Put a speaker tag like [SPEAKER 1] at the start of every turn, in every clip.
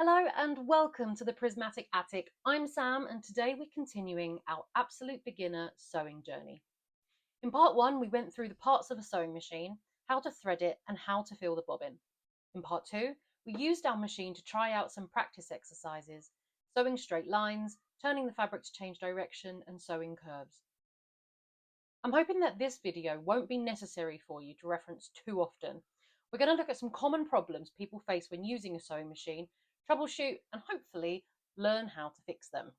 [SPEAKER 1] Hello and welcome to the Prismatic Attic. I'm Sam and today we're continuing our absolute beginner sewing journey. In part one, we went through the parts of a sewing machine, how to thread it and how to fill the bobbin. In part two, we used our machine to try out some practice exercises, sewing straight lines, turning the fabric to change direction and sewing curves. I'm hoping that this video won't be necessary for you to reference too often. We're going to look at some common problems people face when using a sewing machine, troubleshoot, and hopefully learn how to fix them.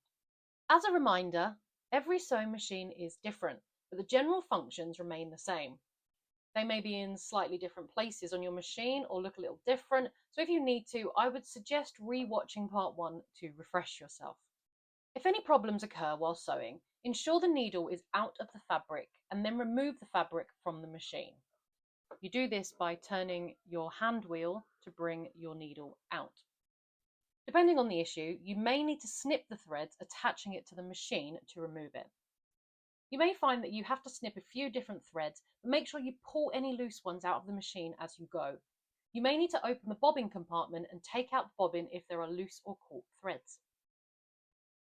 [SPEAKER 1] As a reminder, every sewing machine is different, but the general functions remain the same. They may be in slightly different places on your machine or look a little different, so if you need to, I would suggest re-watching part one to refresh yourself. If any problems occur while sewing, ensure the needle is out of the fabric and then remove the fabric from the machine. You do this by turning your hand wheel to bring your needle out. Depending on the issue, you may need to snip the threads attaching it to the machine to remove it. You may find that you have to snip a few different threads, but make sure you pull any loose ones out of the machine as you go. You may need to open the bobbin compartment and take out the bobbin if there are loose or caught threads.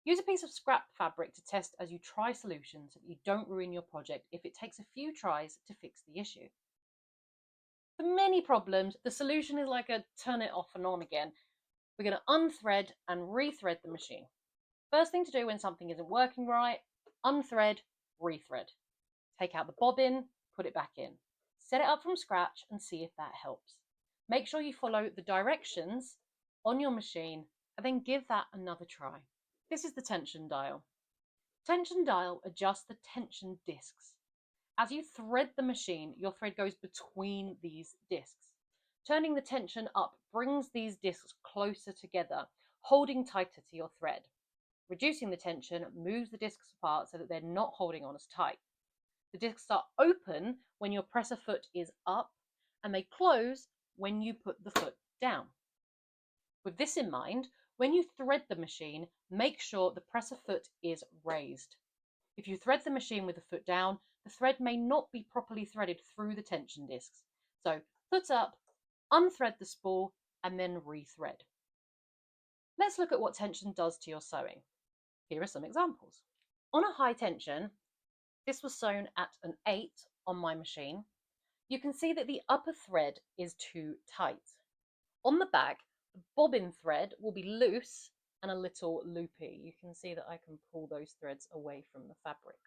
[SPEAKER 1] Use a piece of scrap fabric to test as you try solutions so that you don't ruin your project if it takes a few tries to fix the issue. For many problems, the solution is like a turn it off and on again. We're going to unthread and rethread the machine. First thing to do when something isn't working right, unthread, rethread. Take out the bobbin, put it back in. Set it up from scratch and see if that helps. Make sure you follow the directions on your machine and then give that another try. This is the tension dial. Tension dial adjusts the tension discs. As you thread the machine, your thread goes between these discs. Turning the tension up brings these discs closer together, holding tighter to your thread. Reducing the tension moves the discs apart so that they're not holding on as tight. The discs are open when your presser foot is up, and they close when you put the foot down. With this in mind, when you thread the machine, make sure the presser foot is raised. If you thread the machine with the foot down, the thread may not be properly threaded through the tension discs. So foot up, unthread the spool, and then rethread. Let's look at what tension does to your sewing. Here are some examples. On a high tension, this was sewn at an 8 on my machine. You can see that the upper thread is too tight. On the back, the bobbin thread will be loose and a little loopy. You can see that I can pull those threads away from the fabric.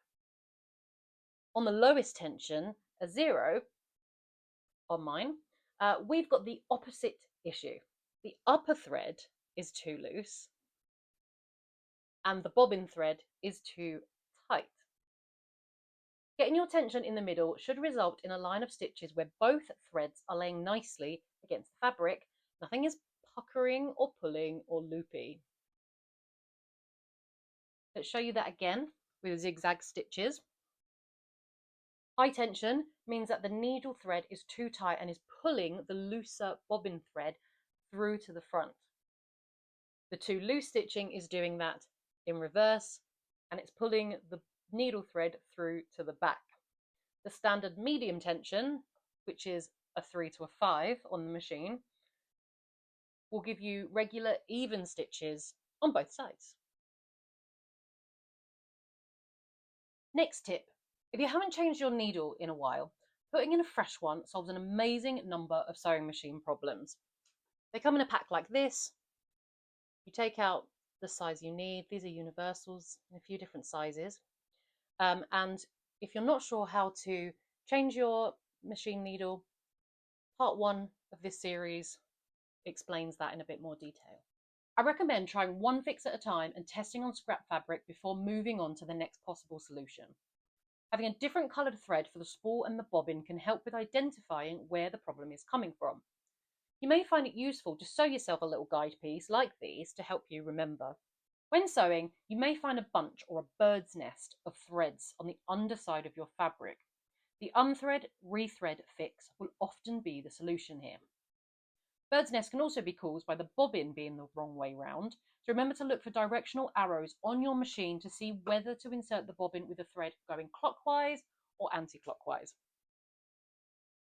[SPEAKER 1] On the lowest tension, a 0 on mine, we've got the opposite issue. The upper thread is too loose and the bobbin thread is too tight. Getting your tension in the middle should result in a line of stitches where both threads are laying nicely against the fabric. Nothing is puckering or pulling or loopy. Let's show you that again with zigzag stitches. High tension means that the needle thread is too tight and is pulling the looser bobbin thread through to the front. The too loose stitching is doing that in reverse and it's pulling the needle thread through to the back. The standard medium tension, which is a 3 to a 5 on the machine, will give you regular even stitches on both sides. Next tip, if you haven't changed your needle in a while, putting in a fresh one solves an amazing number of sewing machine problems. They come in a pack like this. You take out the size you need. These are universals in a few different sizes. And if you're not sure how to change your machine needle, part one of this series explains that in a bit more detail. I recommend trying one fix at a time and testing on scrap fabric before moving on to the next possible solution. Having a different coloured thread for the spool and the bobbin can help with identifying where the problem is coming from. You may find it useful to sew yourself a little guide piece like these to help you remember. When sewing, you may find a bunch or a bird's nest of threads on the underside of your fabric. The unthread, rethread fix will often be the solution here. Bird's nest can also be caused by the bobbin being the wrong way round, so remember to look for directional arrows on your machine to see whether to insert the bobbin with the thread going clockwise or anti-clockwise.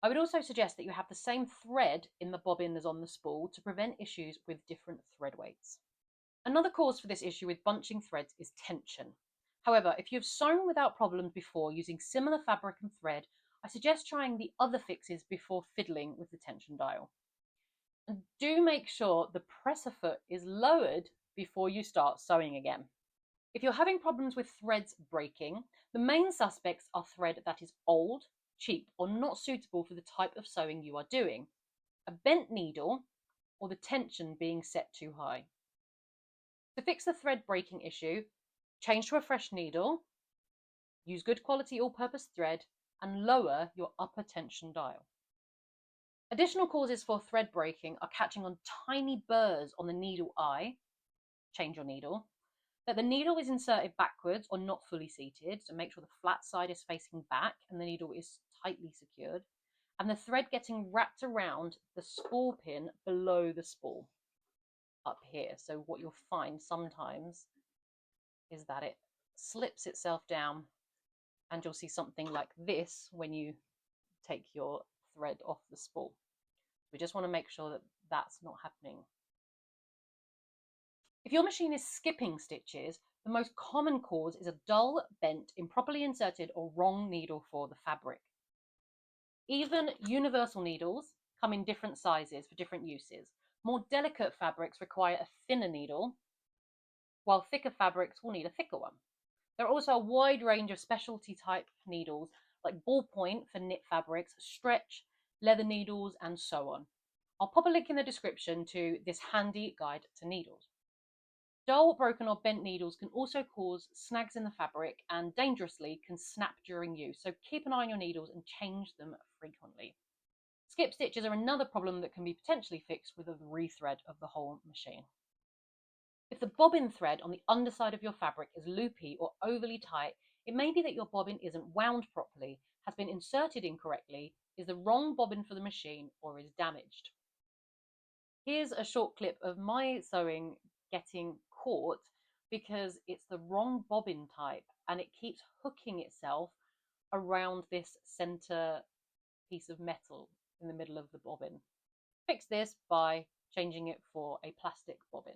[SPEAKER 1] I would also suggest that you have the same thread in the bobbin as on the spool to prevent issues with different thread weights. Another cause for this issue with bunching threads is tension. However, if you've sewn without problems before using similar fabric and thread, I suggest trying the other fixes before fiddling with the tension dial. And do make sure the presser foot is lowered before you start sewing again. If you're having problems with threads breaking, the main suspects are thread that is old, cheap, or not suitable for the type of sewing you are doing, a bent needle, or the tension being set too high. To fix the thread breaking issue, change to a fresh needle, use good quality all-purpose thread, and lower your upper tension dial. Additional causes for thread breaking are catching on tiny burrs on the needle eye, change your needle, that the needle is inserted backwards or not fully seated, so make sure the flat side is facing back and the needle is tightly secured, and the thread getting wrapped around the spool pin below the spool up here. So what you'll find sometimes is that it slips itself down and you'll see something like this when you take your thread off the spool. We just want to make sure that that's not happening. If your machine is skipping stitches, the most common cause is a dull, bent, improperly inserted or wrong needle for the fabric. Even universal needles come in different sizes for different uses. More delicate fabrics require a thinner needle, while thicker fabrics will need a thicker one. There are also a wide range of specialty type needles like ballpoint for knit fabrics, stretch, leather needles, and so on. I'll pop a link in the description to this handy guide to needles. Dull, broken or bent needles can also cause snags in the fabric and dangerously can snap during use, so keep an eye on your needles and change them frequently. Skip stitches are another problem that can be potentially fixed with a rethread of the whole machine. If the bobbin thread on the underside of your fabric is loopy or overly tight, it may be that your bobbin isn't wound properly, has been inserted incorrectly, is the wrong bobbin for the machine, or is damaged. Here's a short clip of my sewing getting caught because it's the wrong bobbin type and it keeps hooking itself around this center piece of metal in the middle of the bobbin. Fix this by changing it for a plastic bobbin.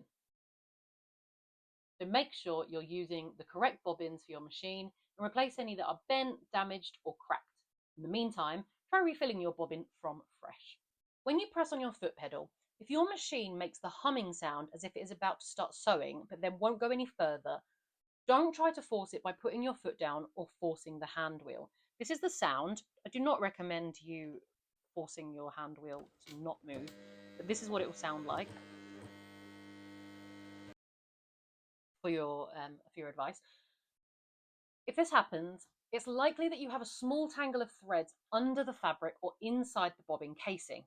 [SPEAKER 1] So make sure you're using the correct bobbins for your machine and replace any that are bent, damaged, or cracked. In the meantime, try refilling your bobbin from fresh. When you press on your foot pedal, if your machine makes the humming sound as if it is about to start sewing, but then won't go any further, don't try to force it by putting your foot down or forcing the hand wheel. This is the sound. I do not recommend you forcing your hand wheel to not move, but this is what it will sound like. For your advice. If this happens, it's likely that you have a small tangle of threads under the fabric or inside the bobbin casing.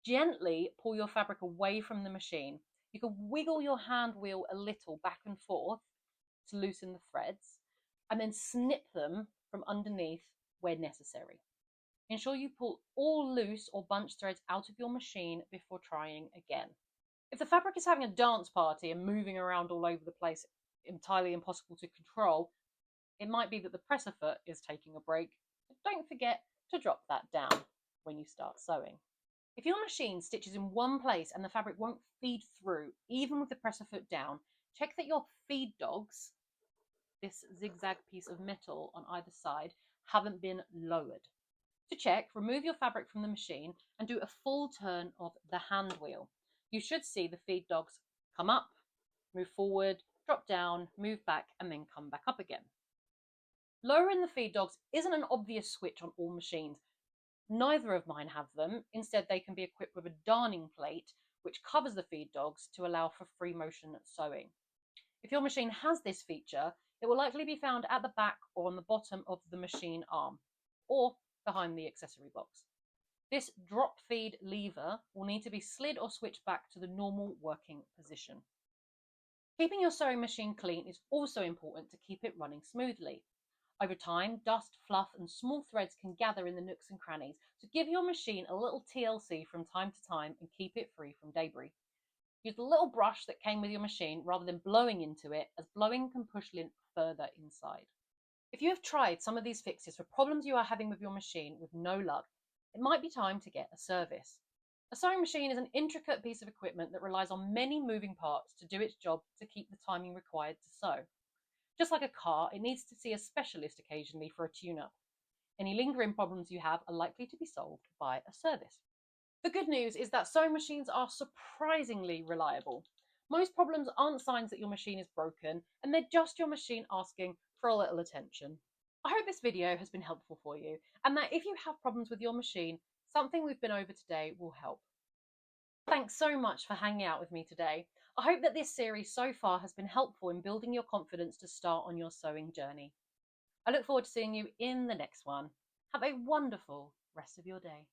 [SPEAKER 1] Gently pull your fabric away from the machine. You can wiggle your hand wheel a little back and forth to loosen the threads, and then snip them from underneath where necessary. Ensure you pull all loose or bunched threads out of your machine before trying again. If the fabric is having a dance party and moving around all over the place, entirely impossible to control, it might be that the presser foot is taking a break. But don't forget to drop that down when you start sewing. If your machine stitches in one place and the fabric won't feed through, even with the presser foot down, check that your feed dogs, this zigzag piece of metal on either side, haven't been lowered. To check, remove your fabric from the machine and do a full turn of the hand wheel. You should see the feed dogs come up, move forward, drop down, move back, and then come back up again. Lowering the feed dogs isn't an obvious switch on all machines. Neither of mine have them. Instead, they can be equipped with a darning plate which covers the feed dogs to allow for free motion sewing. If your machine has this feature, it will likely be found at the back or on the bottom of the machine arm, or behind the accessory box. This drop feed lever will need to be slid or switched back to the normal working position. Keeping your sewing machine clean is also important to keep it running smoothly. Over time, dust, fluff, and small threads can gather in the nooks and crannies, so give your machine a little TLC from time to time and keep it free from debris. Use the little brush that came with your machine rather than blowing into it, as blowing can push lint further inside. If you have tried some of these fixes for problems you are having with your machine with no luck, it might be time to get a service. A sewing machine is an intricate piece of equipment that relies on many moving parts to do its job to keep the timing required to sew. Just like a car, it needs to see a specialist occasionally for a tune-up. Any lingering problems you have are likely to be solved by a service. The good news is that sewing machines are surprisingly reliable. Most problems aren't signs that your machine is broken, and they're just your machine asking for a little attention. I hope this video has been helpful for you, and that if you have problems with your machine, something we've been over today will help. Thanks so much for hanging out with me today. I hope that this series so far has been helpful in building your confidence to start on your sewing journey. I look forward to seeing you in the next one. Have a wonderful rest of your day.